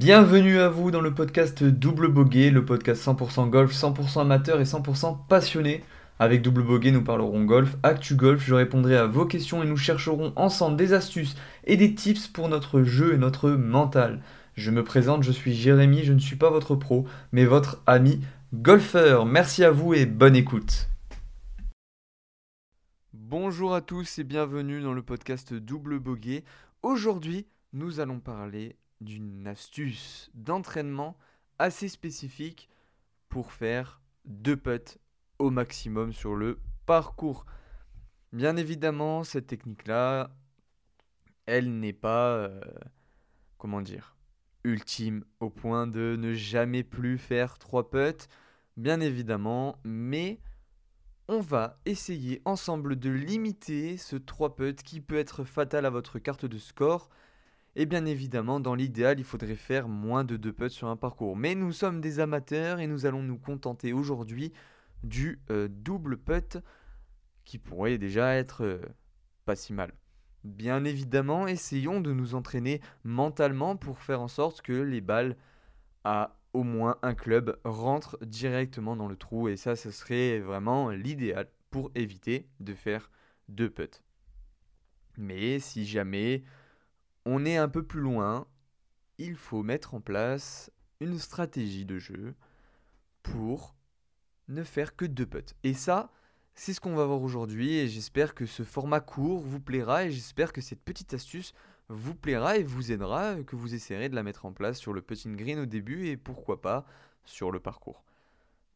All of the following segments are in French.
Bienvenue à vous dans le podcast Double Bogey, le podcast 100% golf, 100% amateur et 100% passionné. Avec Double Bogey, nous parlerons golf, actu golf, je répondrai à vos questions et nous chercherons ensemble des astuces et des tips pour notre jeu et notre mental. Je me présente, je suis Jérémy, je ne suis pas votre pro, mais votre ami golfeur. Merci à vous et bonne écoute. Bonjour à tous et bienvenue dans le podcast Double Bogey. Aujourd'hui, nous allons parler d'une astuce d'entraînement assez spécifique pour faire 2 putts au maximum sur le parcours. Bien évidemment, cette technique-là, elle n'est pas, comment dire, ultime au point de ne jamais plus faire 3 putts, bien évidemment, mais on va essayer ensemble de limiter ce 3 putts qui peut être fatal à votre carte de score. Et bien évidemment, dans l'idéal, il faudrait faire moins de 2 putts sur un parcours. Mais nous sommes des amateurs et nous allons nous contenter aujourd'hui du double putt qui pourrait déjà être pas si mal. Bien évidemment, essayons de nous entraîner mentalement pour faire en sorte que les balles à au moins un club rentrent directement dans le trou. Et ça, ce serait vraiment l'idéal pour éviter de faire 2 putts. Mais si jamais on est un peu plus loin, il faut mettre en place une stratégie de jeu pour ne faire que 2 putts. Et ça, c'est ce qu'on va voir aujourd'hui et j'espère que ce format court vous plaira et j'espère que cette petite astuce vous plaira et vous aidera, que vous essayerez de la mettre en place sur le putting green au début et pourquoi pas sur le parcours.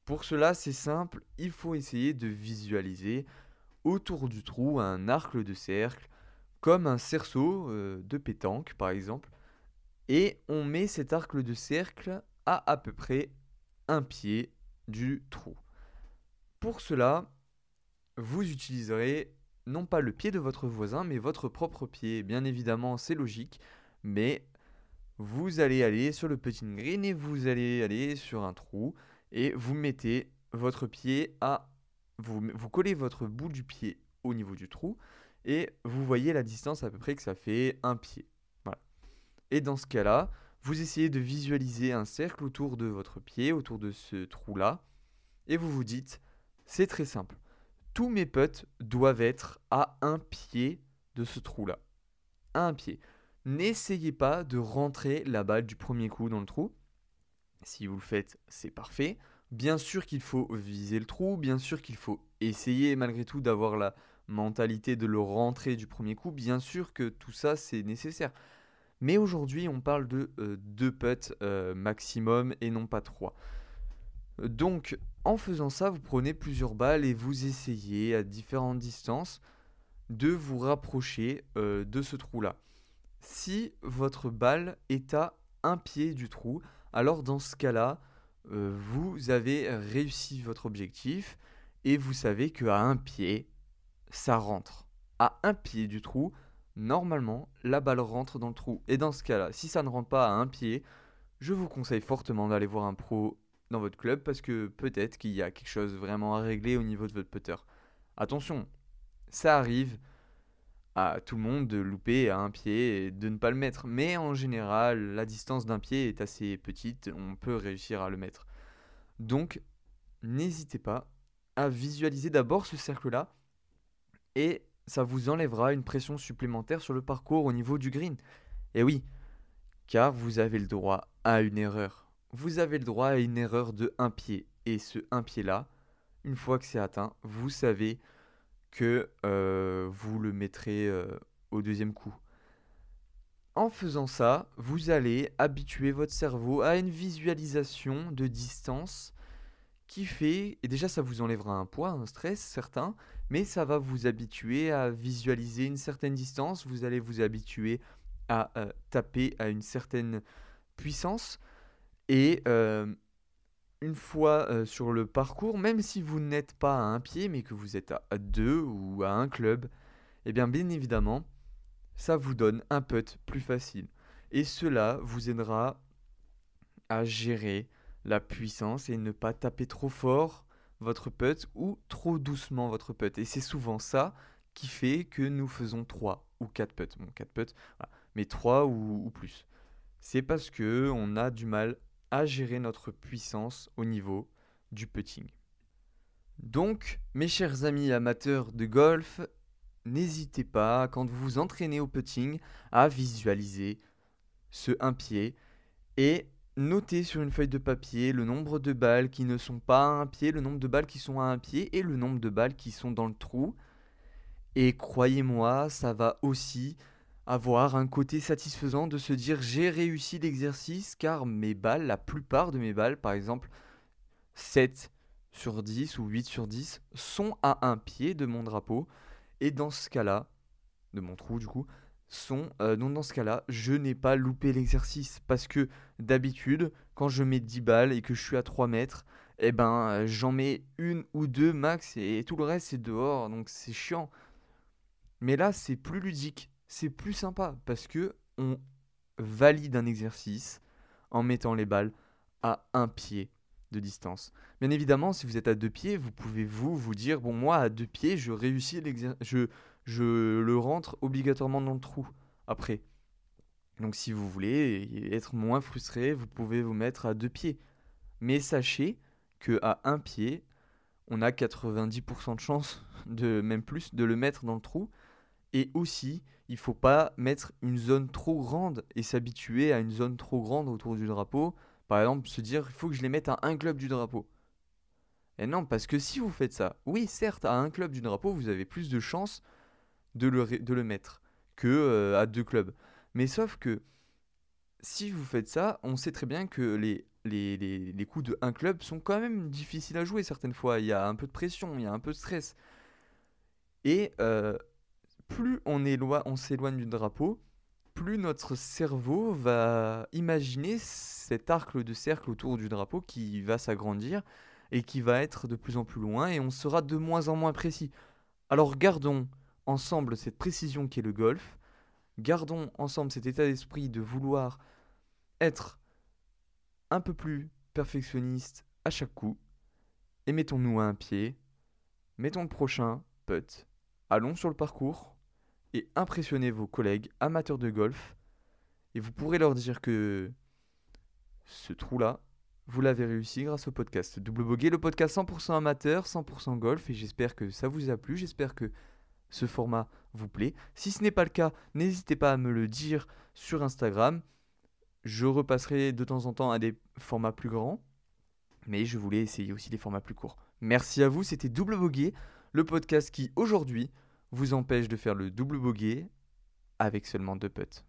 Pour cela, c'est simple, il faut essayer de visualiser autour du trou un arc de cercle, comme un cerceau de pétanque par exemple, et on met cet arc de cercle à peu près un pied du trou. Pour cela, vous utiliserez non pas le pied de votre voisin, mais votre propre pied. Bien évidemment, c'est logique, mais vous allez aller sur le putting green et vous allez aller sur un trou et vous mettez votre pied à... Vous collez votre bout du pied au niveau du trou et vous voyez la distance à peu près que ça fait un pied. Voilà. Et dans ce cas-là, vous essayez de visualiser un cercle autour de votre pied, autour de ce trou-là, et vous vous dites, c'est très simple. Tous mes putts doivent être à un pied de ce trou-là. À un pied. N'essayez pas de rentrer la balle du premier coup dans le trou. Si vous le faites, c'est parfait. Bien sûr qu'il faut viser le trou, bien sûr qu'il faut essayer malgré tout d'avoir la mentalité de le rentrer du premier coup. Bien sûr que tout ça, c'est nécessaire. Mais aujourd'hui, on parle de 2 putts maximum et non pas 3. Donc, en faisant ça, vous prenez plusieurs balles et vous essayez à différentes distances de vous rapprocher de ce trou-là. Si votre balle est à un pied du trou, alors dans ce cas-là, vous avez réussi votre objectif et vous savez qu'à un pied, ça rentre. À un pied du trou, normalement, la balle rentre dans le trou. Et dans ce cas-là, si ça ne rentre pas à un pied, je vous conseille fortement d'aller voir un pro dans votre club parce que peut-être qu'il y a quelque chose vraiment à régler au niveau de votre putter. Attention, ça arrive à tout le monde de louper à un pied et de ne pas le mettre. Mais en général, la distance d'un pied est assez petite, on peut réussir à le mettre. Donc, n'hésitez pas à visualiser d'abord ce cercle-là et ça vous enlèvera une pression supplémentaire sur le parcours au niveau du green. Et oui, car vous avez le droit à une erreur. Vous avez le droit à une erreur de un pied. Et ce un pied-là, une fois que c'est atteint, vous savez que vous le mettrez au deuxième coup. En faisant ça, vous allez habituer votre cerveau à une visualisation de distance qui fait, et déjà ça vous enlèvera un poids, un stress certain, mais ça va vous habituer à visualiser une certaine distance, vous allez vous habituer à taper à une certaine puissance, et une fois sur le parcours, même si vous n'êtes pas à un pied, mais que vous êtes à deux ou à un club, eh bien évidemment, ça vous donne un putt plus facile. Et cela vous aidera à gérer la puissance et ne pas taper trop fort votre putt ou trop doucement votre putt. Et c'est souvent ça qui fait que nous faisons 3 ou 4 putts. Bon, 4 putts, voilà. Mais 3 ou plus. C'est parce que on a du mal à gérer notre puissance au niveau du putting. Donc, mes chers amis amateurs de golf, n'hésitez pas, quand vous vous entraînez au putting, à visualiser ce un pied et noter sur une feuille de papier le nombre de balles qui ne sont pas à un pied, le nombre de balles qui sont à un pied et le nombre de balles qui sont dans le trou. Et croyez-moi, ça va aussi avoir un côté satisfaisant de se dire j'ai réussi l'exercice car mes balles, la plupart de mes balles, par exemple 7 sur 10 ou 8 sur 10, sont à un pied de mon drapeau. Et dans ce cas-là, de mon trou du coup, donc dans ce cas-là, je n'ai pas loupé l'exercice. Parce que d'habitude, quand je mets 10 balles et que je suis à 3 mètres, j'en mets une ou deux max et tout le reste c'est dehors, donc c'est chiant. Mais là, c'est plus ludique, c'est plus sympa parce que on valide un exercice en mettant les balles à un pied de distance. Bien évidemment, si vous êtes à deux pieds, vous pouvez vous dire bon, moi à deux pieds, je réussis je le rentre obligatoirement dans le trou après. Donc si vous voulez être moins frustré, vous pouvez vous mettre à deux pieds. Mais sachez que à un pied, on a 90% de chance, même plus, de le mettre dans le trou. Et aussi, il faut pas mettre une zone trop grande et s'habituer à une zone trop grande autour du drapeau. Par exemple, se dire, il faut que je les mette à un club du drapeau. Et non, parce que si vous faites ça, oui, certes, à un club du drapeau, vous avez plus de chances de le mettre que à deux clubs. Mais sauf que si vous faites ça, on sait très bien que les coups de un club sont quand même difficiles à jouer certaines fois. Il y a un peu de pression, il y a un peu de stress. Et plus on s'éloigne du drapeau, plus notre cerveau va imaginer cet arc de cercle autour du drapeau qui va s'agrandir et qui va être de plus en plus loin et on sera de moins en moins précis. Alors gardons ensemble cette précision qu'est le golf, gardons ensemble cet état d'esprit de vouloir être un peu plus perfectionniste à chaque coup et mettons-nous à un pied, mettons le prochain putt, allons sur le parcours et impressionnez vos collègues amateurs de golf et vous pourrez leur dire que ce trou-là, vous l'avez réussi grâce au podcast Double Bogey, le podcast 100% amateur, 100% golf et j'espère que ça vous a plu, j'espère que ce format vous plaît. Si ce n'est pas le cas, n'hésitez pas à me le dire sur Instagram. Je repasserai de temps en temps à des formats plus grands, mais je voulais essayer aussi des formats plus courts. Merci à vous, c'était Double Bogey, le podcast qui aujourd'hui vous empêche de faire le double bogey avec seulement 2 putts.